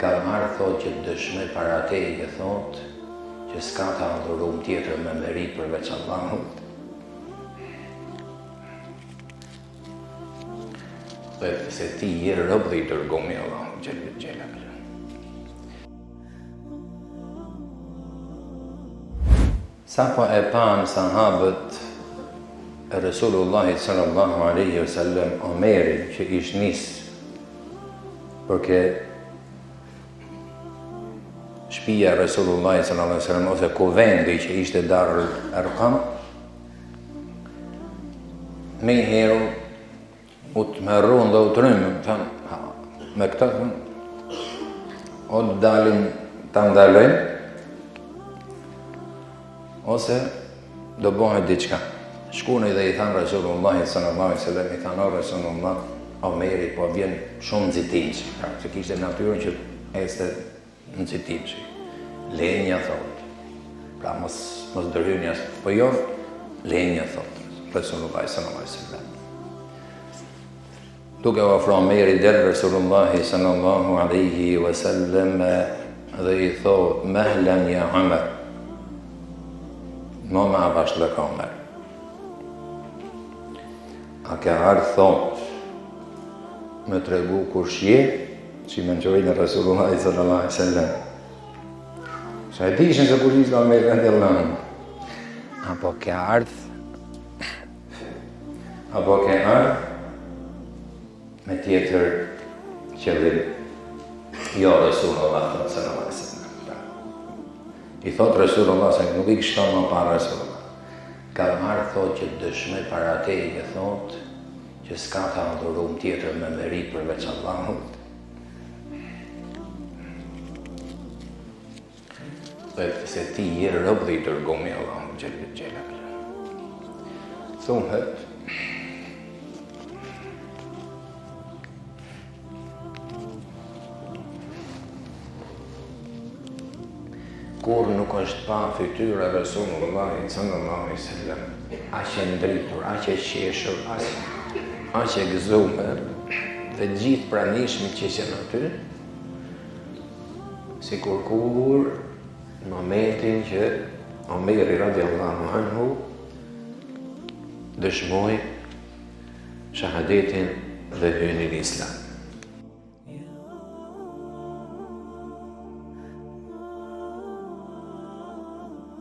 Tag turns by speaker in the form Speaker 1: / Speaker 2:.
Speaker 1: Ka marrë thot që dëshmoj para teje thot që s'ka të adhurum tjetër me merit përveç Allahut. Dhe se ti je rob dhe i dërgom i Allahut xhelal. Sa po e pan sahabët e Resulullahit sallallahu alaihi wasallam Omerin që ish nis përke shtëpia e Resulullahit sallallahu alaihi wasallam ose kuvendi që ishte Darul Arqam, me herë u të merrun dhe u të rëmë, me këta o të dalin të ndalojnë, ose do bëhet diçka. Shkuni dhe i thanë Resulullahit sallallahu alaihi wasallam, i thanë o Resulullah, Omeri po vjen shumë nxitimshi, se kishte natyrën që este nxitimshi. Lenja thot. Pra mos dërhyni as, po jo lenja thot. Resulullahi sallallahu alaihi wasallam. Duke ofru Omeri del Resulullahi sallallahu alaihi wasallam dhe i thot mehlen ja Omer. Mo ma vazhdoj ka Omer. A ke ardhë thot me tregu kush je, që me nëqojnë e Resulullahi sallallahu alaihi wasallam. Sa e dishin se kush ishte Omer radiallahu. Apo ke ardhë me tjetër qëllim. Jo Resulullah sallallahu alaihi wasallam. I thot Resulullah se nuk i kështon më para Resulullah. Ka marrë thot që dëshmoj para teje thot që s'ka të adhurum tjetër me merit përveç Allahut. Dhe se ti je rob dhe i dërgom i Allahut xhelal. Thuhet kur nuk është pa fytyra Resulullahi sallallahu alaihi wasallam, aq e ndritur, aq e qeshur, aq e gëzuar, dhe gjithë pranishmit që ishin aty, sikur në momentin që Omeri radiallahu anhu dëshmoi shahadetin dhe hyni në Islam.